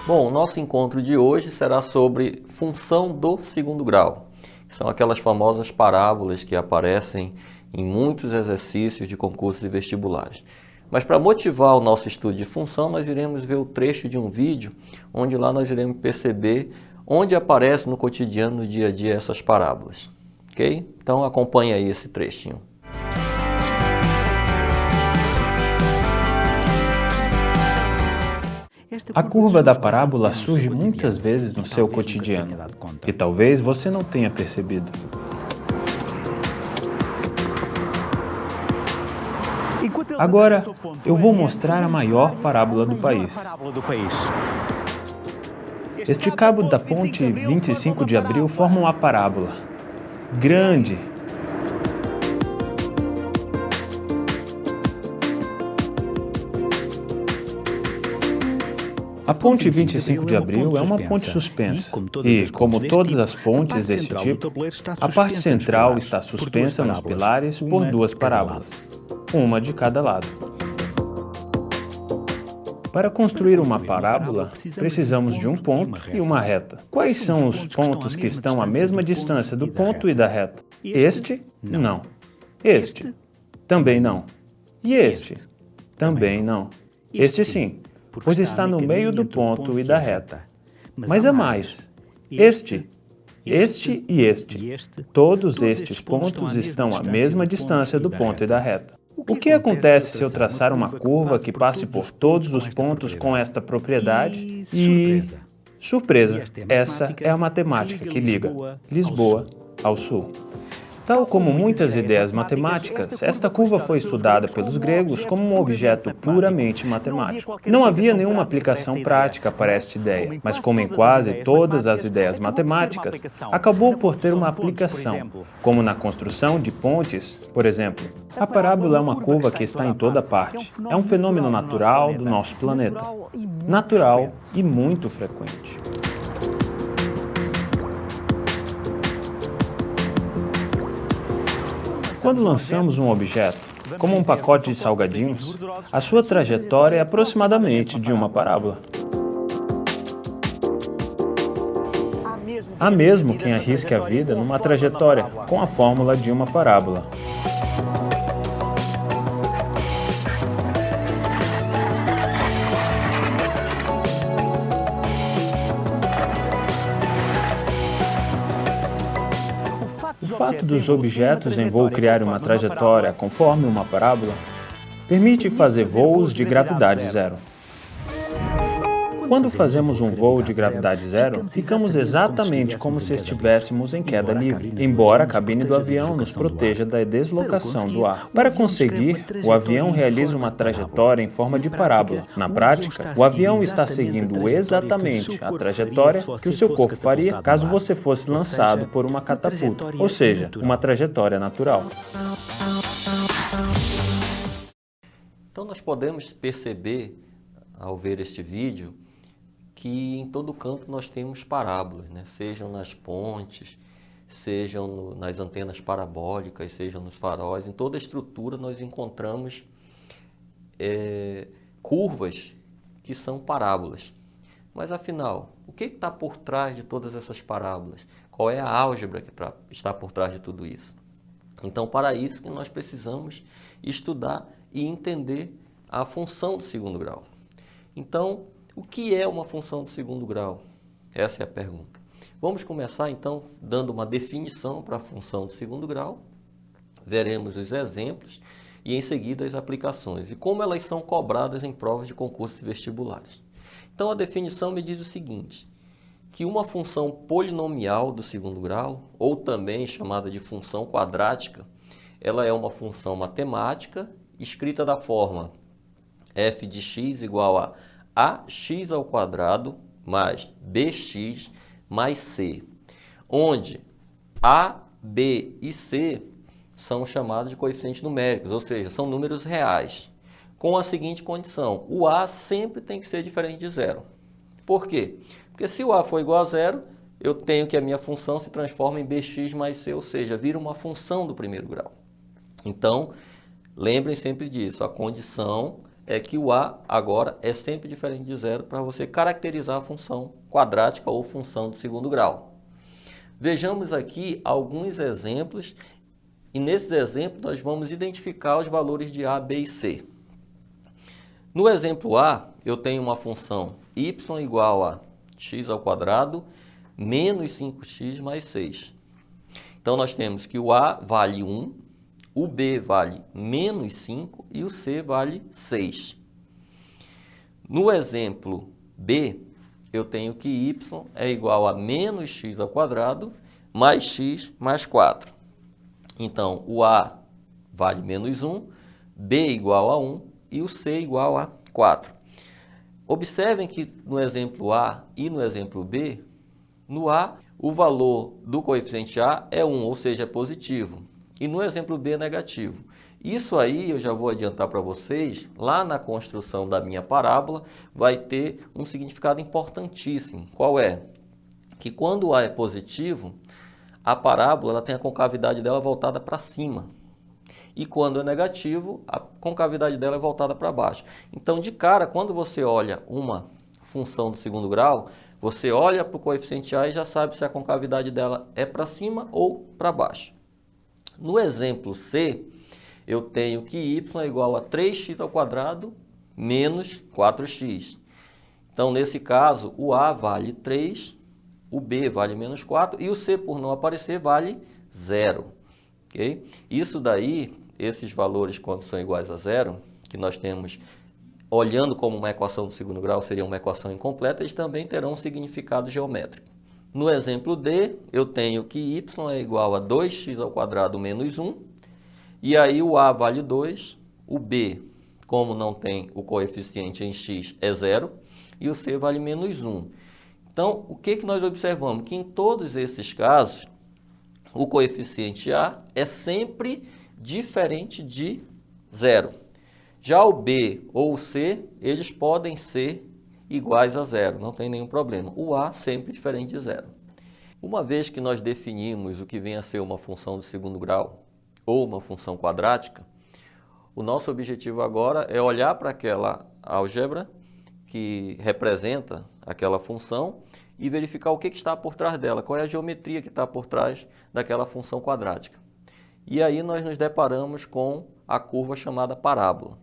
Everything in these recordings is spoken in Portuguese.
Bom, o nosso encontro de hoje será sobre função do segundo grau. São aquelas famosas parábolas que aparecem em muitos exercícios de concursos e vestibulares. Mas para motivar o nosso estudo de função, nós iremos ver o trecho de um vídeo, onde lá nós iremos perceber onde aparece no cotidiano, no dia a dia, essas parábolas. Ok? Então acompanhe aí esse trechinho. A curva da parábola surge muitas vezes no seu cotidiano e talvez você não tenha percebido. Agora, eu vou mostrar a maior parábola do país. Este cabo da ponte 25 de abril forma uma parábola grande. A ponte 25 de abril é uma ponte suspensa e, como todas as pontes desse tipo, a parte central está suspensa nos pilares por duas parábolas, uma de cada lado. Para construir uma parábola, precisamos de um ponto e uma reta. Quais são os pontos que estão à mesma distância do ponto e da reta? Este, não. Este, também não. E este, também não. Este sim, pois está no meio do ponto e da reta. Mas há mais. Este e este. Todos estes pontos estão à mesma distância do ponto e da reta. O que acontece se eu traçar uma curva que passe por todos os pontos com esta propriedade e... Surpresa! Essa é a matemática que liga Lisboa ao Sul. Tal como muitas ideias matemáticas, esta curva foi estudada pelos gregos como um objeto puramente matemático. Não havia nenhuma aplicação prática para esta ideia, mas como em quase todas as ideias matemáticas, acabou por ter uma aplicação, como na construção de pontes, por exemplo. A parábola é uma curva que está em toda parte. É um fenômeno natural do nosso planeta. Natural e muito frequente. Quando lançamos um objeto, como um pacote de salgadinhos, a sua trajetória é aproximadamente de uma parábola. Há mesmo quem arrisque a vida numa trajetória com a fórmula de uma parábola. O fato dos objetos em voo criar uma trajetória conforme uma parábola permite fazer voos de gravidade zero. Quando fazemos um voo de gravidade zero, ficamos exatamente como se estivéssemos em queda livre, embora a cabine do avião nos proteja da deslocação do ar. Para conseguir, o avião realiza uma trajetória em forma de parábola. Na prática, o avião está seguindo exatamente a trajetória que o seu corpo faria caso você fosse lançado por uma catapulta, ou seja, uma trajetória natural. Então nós podemos perceber, ao ver este vídeo, que em todo canto nós temos parábolas, né? Sejam nas pontes, sejam nas antenas parabólicas, sejam nos faróis. Em toda a estrutura nós encontramos curvas que são parábolas. Mas afinal, o que está por trás de todas essas parábolas? Qual é a álgebra que está por trás de tudo isso? Então, para isso que nós precisamos estudar e entender a função do segundo grau. Então, o que é uma função do segundo grau? Essa é a pergunta. Vamos começar, então, dando uma definição para a função do segundo grau. Veremos os exemplos e, em seguida, as aplicações e como elas são cobradas em provas de concursos vestibulares. Então, a definição me diz o seguinte, que uma função polinomial do segundo grau, ou também chamada de função quadrática, ela é uma função matemática escrita da forma f de x igual a ax ao quadrado mais bx mais c, onde a, b e c são chamados de coeficientes numéricos, ou seja, são números reais, com a seguinte condição: o a sempre tem que ser diferente de zero. Por quê? Porque se o a for igual a zero, eu tenho que a minha função se transforma em bx mais c, ou seja, vira uma função do primeiro grau. Então, lembrem sempre disso, a condição é que o a agora é sempre diferente de zero para você caracterizar a função quadrática ou função de segundo grau. Vejamos aqui alguns exemplos e nesses exemplos nós vamos identificar os valores de a, b e c. No exemplo a, eu tenho uma função y igual a x ao quadrado menos 5x mais 6. Então nós temos que o a vale 1, o b vale menos 5 e o c vale 6. No exemplo b, eu tenho que y é igual a menos x ao quadrado mais x mais 4. Então, o a vale menos 1, b igual a 1 e o c igual a 4. Observem que no exemplo a e no exemplo b, no a, o valor do coeficiente a é 1, ou seja, é positivo. E no exemplo b é negativo. Isso aí, eu já vou adiantar para vocês, lá na construção da minha parábola, vai ter um significado importantíssimo. Qual é? Que quando o a é positivo, a parábola ela tem a concavidade dela voltada para cima. E quando é negativo, a concavidade dela é voltada para baixo. Então, de cara, quando você olha uma função do segundo grau, você olha para o coeficiente a e já sabe se a concavidade dela é para cima ou para baixo. No exemplo C, eu tenho que y é igual a 3x ao quadrado menos 4x. Então, nesse caso, o a vale 3, o b vale menos 4 e o c, por não aparecer, vale 0. Okay? Isso daí, esses valores, quando são iguais a 0, que nós temos, olhando como uma equação do segundo grau, seria uma equação incompleta, eles também terão um significado geométrico. No exemplo D, eu tenho que y é igual a 2x ao quadrado menos 1, e aí o a vale 2, o b, como não tem o coeficiente em x, é 0, e o c vale menos 1. Então, o que nós observamos? Que em todos esses casos, o coeficiente a é sempre diferente de 0. Já o b ou o c, eles podem ser iguais a 0, não tem nenhum problema. O a sempre diferente de 0. Uma vez que nós definimos o que vem a ser uma função de segundo grau ou uma função quadrática, o nosso objetivo agora é olhar para aquela álgebra que representa aquela função e verificar o que está por trás dela, qual é a geometria que está por trás daquela função quadrática. E aí nós nos deparamos com a curva chamada parábola.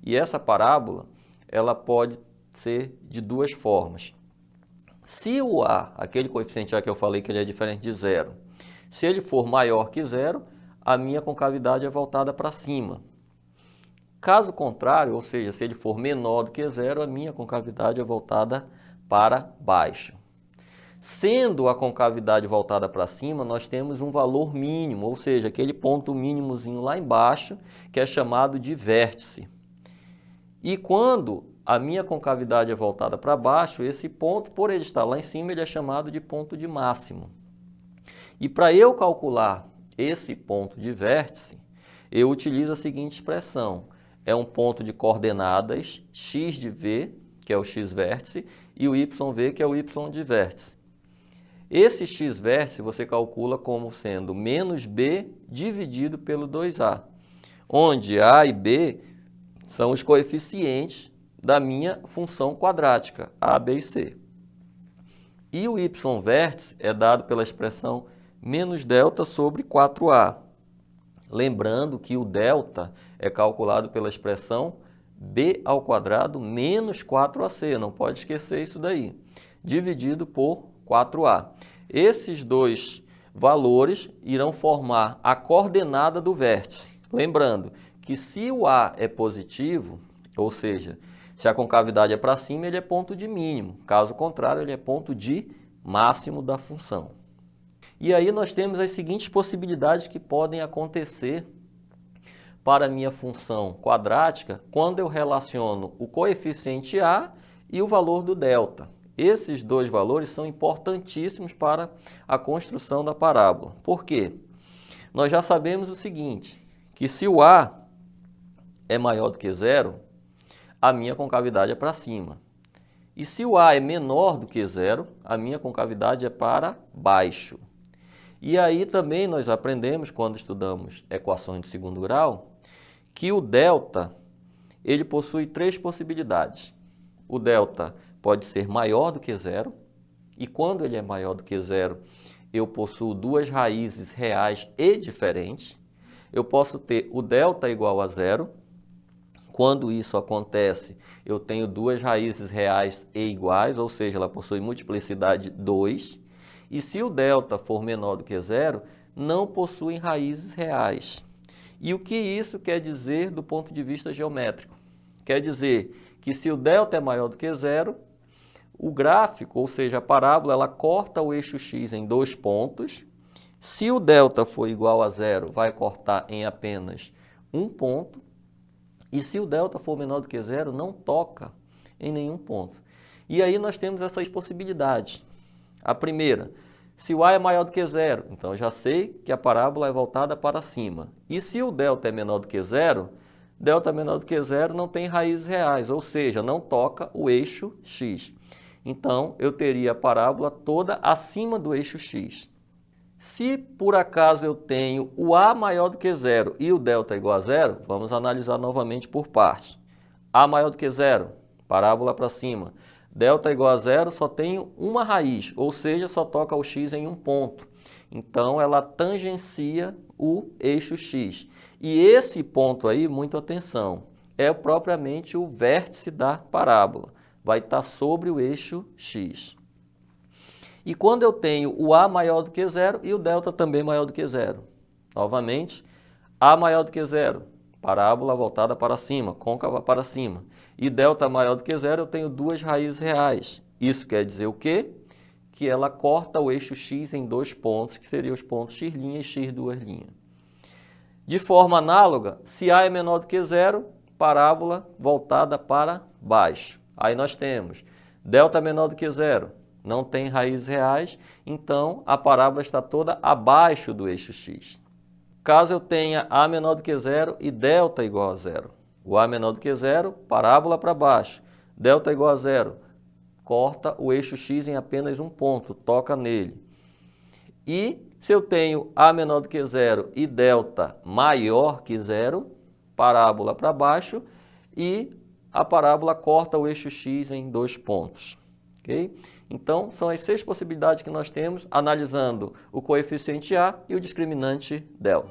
E essa parábola, ela pode ser de duas formas. Se o a, aquele coeficiente a que eu falei que ele é diferente de 0, se ele for maior que 0, a minha concavidade é voltada para cima. Caso contrário, ou seja, se ele for menor do que 0, a minha concavidade é voltada para baixo. Sendo a concavidade voltada para cima, nós temos um valor mínimo, ou seja, aquele ponto mínimozinho lá embaixo, que é chamado de vértice. E quando a minha concavidade é voltada para baixo, esse ponto, por ele estar lá em cima, ele é chamado de ponto de máximo. E para eu calcular esse ponto de vértice, eu utilizo a seguinte expressão. É um ponto de coordenadas x de v, que é o x-vértice, e o yv, que é o y de vértice. Esse x-vértice você calcula como sendo menos b dividido pelo 2a, onde a e b são os coeficientes da minha função quadrática, a, b e c. E o y-vértice é dado pela expressão menos delta sobre 4a. Lembrando que o delta é calculado pela expressão b ao quadrado menos 4ac, não pode esquecer isso daí, dividido por 4a. Esses dois valores irão formar a coordenada do vértice. Lembrando que se o a é positivo, ou seja, se a concavidade é para cima, ele é ponto de mínimo. Caso contrário, ele é ponto de máximo da função. E aí nós temos as seguintes possibilidades que podem acontecer para a minha função quadrática quando eu relaciono o coeficiente a e o valor do delta. Esses dois valores são importantíssimos para a construção da parábola. Por quê? Nós já sabemos o seguinte, que se o a é maior do que 0, a minha concavidade é para cima. E se o a é menor do que 0, a minha concavidade é para baixo. E aí também nós aprendemos, quando estudamos equações de segundo grau, que o delta ele possui três possibilidades. O delta pode ser maior do que zero, e quando ele é maior do que zero, eu possuo duas raízes reais e diferentes. Eu posso ter o delta igual a zero. Quando isso acontece, eu tenho duas raízes reais e iguais, ou seja, ela possui multiplicidade 2. E se o delta for menor do que zero, não possuem raízes reais. E o que isso quer dizer do ponto de vista geométrico? Quer dizer que se o delta é maior do que zero, o gráfico, ou seja, a parábola, ela corta o eixo x em dois pontos. Se o delta for igual a zero, vai cortar em apenas um ponto. E se o delta for menor do que zero, não toca em nenhum ponto. E aí nós temos essas possibilidades. A primeira, se o a é maior do que zero, então eu já sei que a parábola é voltada para cima. E se o delta é menor do que zero, delta menor do que zero não tem raízes reais, ou seja, não toca o eixo x. Então, eu teria a parábola toda acima do eixo x. Se por acaso eu tenho o a maior do que zero e o delta igual a zero, vamos analisar novamente por partes. A maior do que zero, parábola para cima. Delta igual a zero, só tenho uma raiz, ou seja, só toca o x em um ponto. Então, ela tangencia o eixo x. E esse ponto aí, muita atenção, é propriamente o vértice da parábola. Vai estar sobre o eixo x. E quando eu tenho o a maior do que zero e o delta também maior do que zero. Novamente, a maior do que zero, parábola voltada para cima, côncava para cima. E delta maior do que zero, eu tenho duas raízes reais. Isso quer dizer o quê? Que ela corta o eixo x em dois pontos, que seriam os pontos x' e x'. De forma análoga, se a é menor do que zero, parábola voltada para baixo. Aí nós temos delta menor do que zero, não tem raízes reais, então a parábola está toda abaixo do eixo x. Caso eu tenha a menor do que zero e delta igual a zero. O a menor do que zero, parábola para baixo. Delta igual a zero, corta o eixo x em apenas um ponto, toca nele. E se eu tenho a menor do que zero e delta maior que zero, parábola para baixo e a parábola corta o eixo x em dois pontos. Okay? Então, são as 6 possibilidades que nós temos, analisando o coeficiente A e o discriminante delta.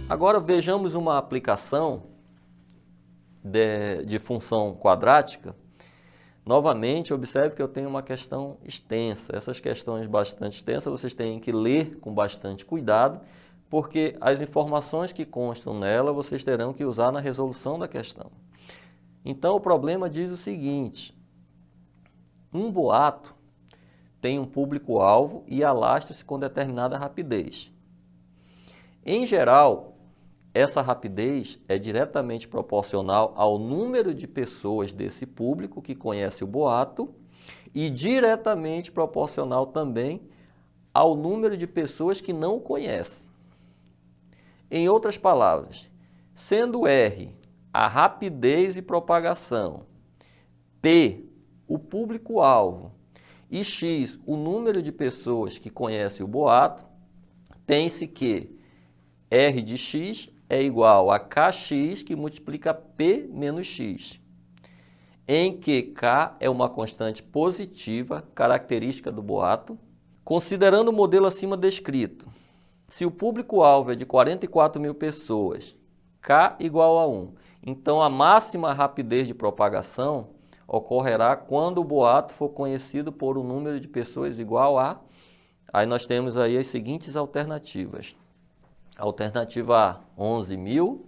Agora, vejamos uma aplicação de função quadrática. Novamente, observe que eu tenho uma questão extensa. Essas questões bastante extensas vocês têm que ler com bastante cuidado, porque as informações que constam nela vocês terão que usar na resolução da questão. Então, o problema diz o seguinte: um boato tem um público-alvo e alastra-se com determinada rapidez. Em geral, essa rapidez é diretamente proporcional ao número de pessoas desse público que conhece o boato e diretamente proporcional também ao número de pessoas que não o conhecem. Em outras palavras, sendo R a rapidez de propagação, P o público-alvo e X o número de pessoas que conhecem o boato, tem-se que R de X é igual a Kx que multiplica P menos X, em que K é uma constante positiva, característica do boato. Considerando o modelo acima descrito, se o público-alvo é de 44 mil pessoas, K igual a 1, então a máxima rapidez de propagação ocorrerá quando o boato for conhecido por um número de pessoas igual a... Aí nós temos aí as seguintes alternativas. Alternativa A, 11.000,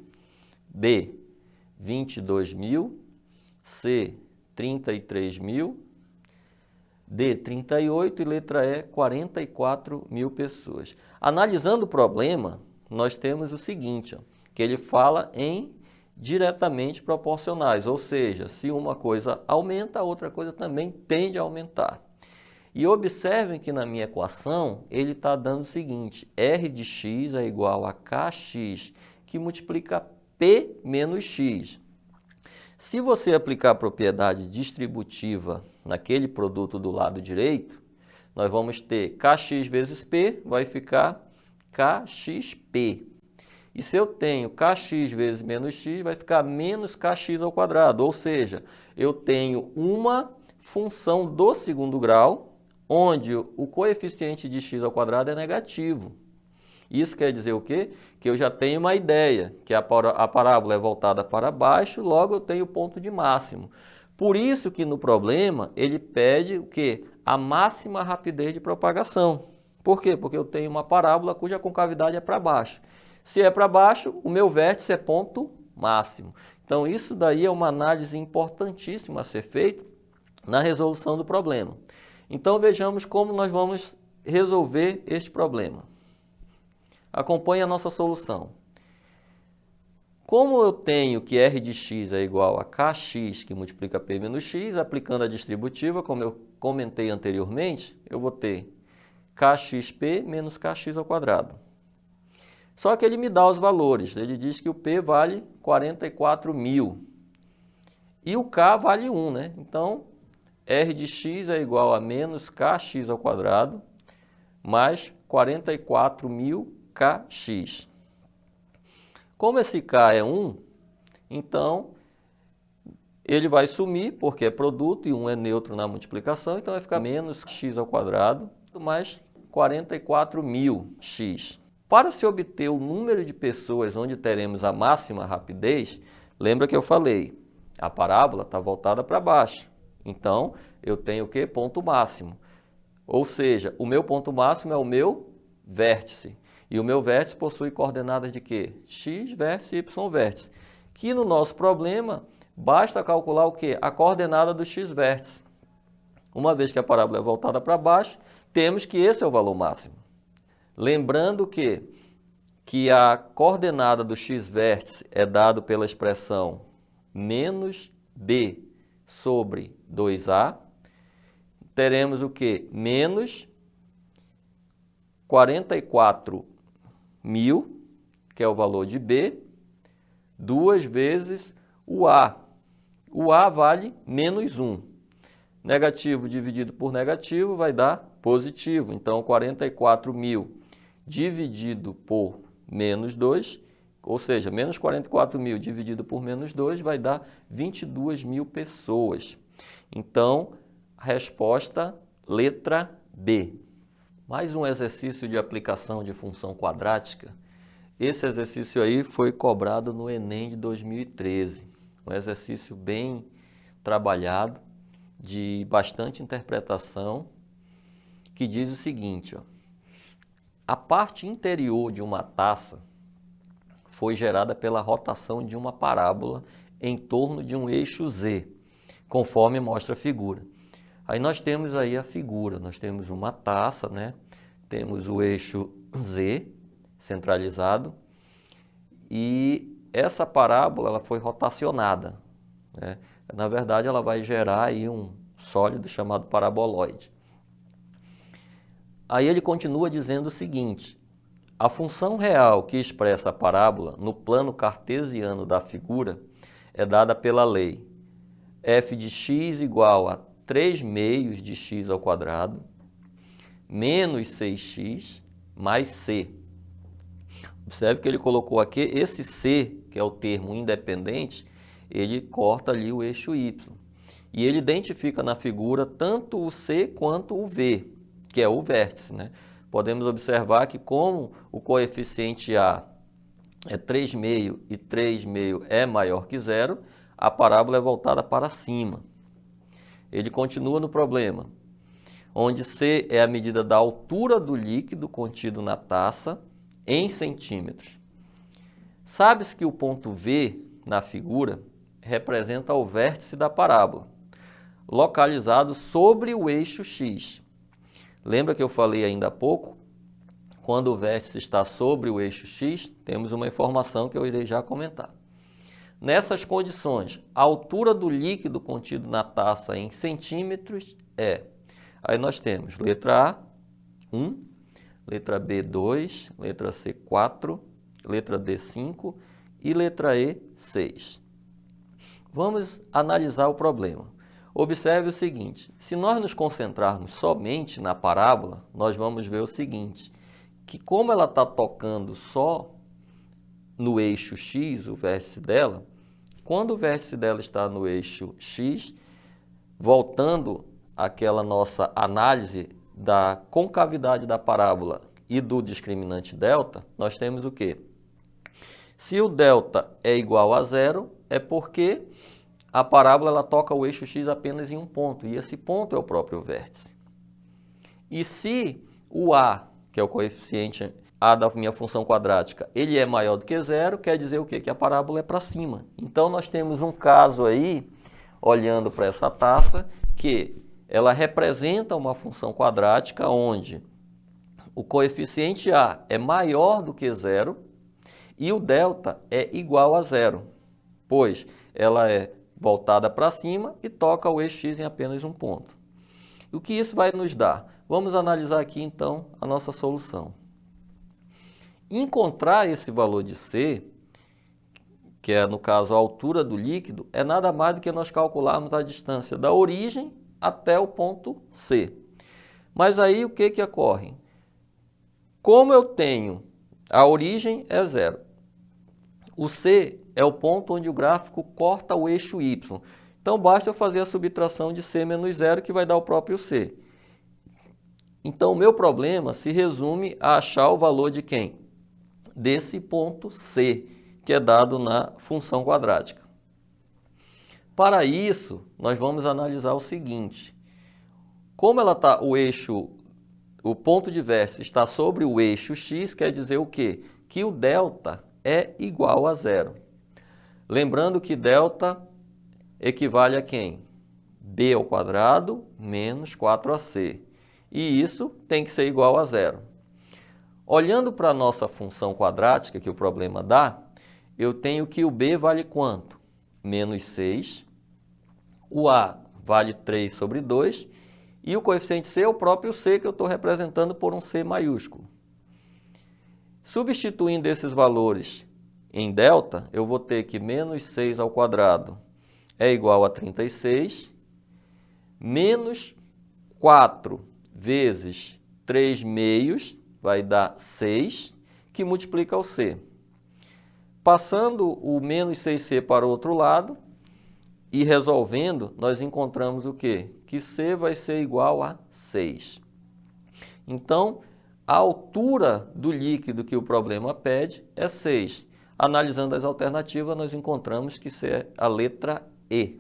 B, 22.000, C, 33.000, D, 38 e letra E, 44 mil pessoas. Analisando o problema, nós temos o seguinte, que ele fala em diretamente proporcionais, ou seja, se uma coisa aumenta, a outra coisa também tende a aumentar. E observem que na minha equação, ele está dando o seguinte, R de x é igual a Kx, que multiplica P menos x. Se você aplicar a propriedade distributiva naquele produto do lado direito, nós vamos ter kx vezes p, vai ficar kxp. E se eu tenho kx vezes menos x, vai ficar menos kx ao quadrado. Ou seja, eu tenho uma função do segundo grau, onde o coeficiente de x ao quadrado é negativo. Isso quer dizer o quê? Que eu já tenho uma ideia, que a parábola é voltada para baixo, logo eu tenho o ponto de máximo. Por isso que no problema ele pede o quê? A máxima rapidez de propagação. Por quê? Porque eu tenho uma parábola cuja concavidade é para baixo. Se é para baixo, o meu vértice é ponto máximo. Então isso daí é uma análise importantíssima a ser feita na resolução do problema. Então vejamos como nós vamos resolver este problema. Acompanhe a nossa solução. Como eu tenho que r de x é igual a kx que multiplica p menos x, aplicando a distributiva, como eu comentei anteriormente, eu vou ter kxp menos kx ao quadrado. Só que ele me dá os valores, ele diz que o p vale 44.000 e o k vale 1, né? Então, r de x é igual a menos kx ao quadrado mais 44.000 kx. Como esse k é 1, então ele vai sumir, porque é produto e 1 é neutro na multiplicação, então vai ficar menos x ao quadrado mais 44.000 x. Para se obter o número de pessoas onde teremos a máxima rapidez, lembra que eu falei, a parábola está voltada para baixo. Então, eu tenho o quê? Ponto máximo. Ou seja, o meu ponto máximo é o meu vértice. E o meu vértice possui coordenadas de quê? X vértice e Y vértice. Que no nosso problema, basta calcular o quê? A coordenada do X vértice. Uma vez que a parábola é voltada para baixo, temos que esse é o valor máximo. Lembrando que a coordenada do X vértice é dado pela expressão menos b sobre 2a. Teremos o quê? Menos 44.000, que é o valor de b, 2 vezes o a. O a vale menos 1. Negativo dividido por negativo vai dar positivo. Então, 44.000 dividido por menos 2, ou seja, menos 44.000 dividido por menos 2 vai dar 22.000 pessoas. Então, resposta letra B. Mais um exercício de aplicação de função quadrática. Esse exercício aí foi cobrado no Enem de 2013. Um exercício bem trabalhado, de bastante interpretação, que diz o seguinte, ó. A parte interior de uma taça foi gerada pela rotação de uma parábola em torno de um eixo Z, conforme mostra a figura. Aí nós temos aí a figura, nós temos uma taça, né? Temos o eixo Z centralizado e essa parábola ela foi rotacionada, né? Na verdade ela vai gerar aí um sólido chamado paraboloide. Aí ele continua dizendo o seguinte, a função real que expressa a parábola no plano cartesiano da figura é dada pela lei f de x igual a 3 meios de x ao quadrado menos 6x mais c. Observe que ele colocou aqui esse c, que é o termo independente, ele corta ali o eixo y. E ele identifica na figura tanto o c quanto o v, que é o vértice, né? Podemos observar que como o coeficiente a é 3,5 e 3,5 é maior que zero, a parábola é voltada para cima. Ele continua no problema, onde C é a medida da altura do líquido contido na taça em centímetros. Sabe-se que o ponto V na figura representa o vértice da parábola, localizado sobre o eixo X. Lembra que eu falei ainda há pouco? Quando o vértice está sobre o eixo X, temos uma informação que eu irei já comentar. Nessas condições, a altura do líquido contido na taça em centímetros é... Aí nós temos letra A, 1, letra B, 2, letra C, 4, letra D, 5 e letra E, 6. Vamos analisar o problema. Observe o seguinte, se nós nos concentrarmos somente na parábola, nós vamos ver o seguinte, que como ela está tocando só no eixo x, o vértice dela, quando o vértice dela está no eixo x, voltando àquela nossa análise da concavidade da parábola e do discriminante delta, nós temos o quê? Se o delta é igual a zero, é porque a parábola ela toca o eixo x apenas em um ponto, e esse ponto é o próprio vértice. E se o a, que é o coeficiente a da minha função quadrática, ele é maior do que zero, quer dizer o quê? Que a parábola é para cima. Então, nós temos um caso aí, olhando para essa taça, que ela representa uma função quadrática onde o coeficiente a é maior do que zero e o delta é igual a zero, pois ela é voltada para cima e toca o eixo x em apenas um ponto. O que isso vai nos dar? Vamos analisar aqui então a nossa solução. Encontrar esse valor de C, que é no caso a altura do líquido, é nada mais do que nós calcularmos a distância da origem até o ponto C. Mas aí o que ocorre? Como eu tenho a origem é zero, o C é o ponto onde o gráfico corta o eixo Y. Então, basta eu fazer a subtração de C menos zero, que vai dar o próprio C. Então, o meu problema se resume a achar o valor de quem? Desse ponto C, que é dado na função quadrática. Para isso, nós vamos analisar o seguinte. Como ela tá, o ponto de vértice está sobre o eixo x, quer dizer o quê? Que o delta é igual a zero. Lembrando que delta equivale a quem? B ao quadrado menos 4ac. E isso tem que ser igual a zero. Olhando para a nossa função quadrática que o problema dá, eu tenho que o b vale quanto? Menos 6. O a vale 3 sobre 2. E o coeficiente c é o próprio c que eu estou representando por um c maiúsculo. Substituindo esses valores em delta, eu vou ter que menos 6 ao quadrado é igual a 36, menos 4 vezes 3 meios vai dar 6, que multiplica o c. Passando o menos 6c para o outro lado e resolvendo, nós encontramos o quê? Que c vai ser igual a 6. Então, a altura do líquido que o problema pede é 6. Analisando as alternativas, nós encontramos que isso é a letra E.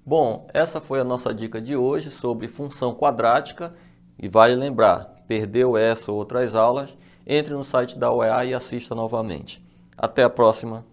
Bom, essa foi a nossa dica de hoje sobre função quadrática. E vale lembrar, perdeu essa ou outras aulas, entre no site da UEA e assista novamente. Até a próxima.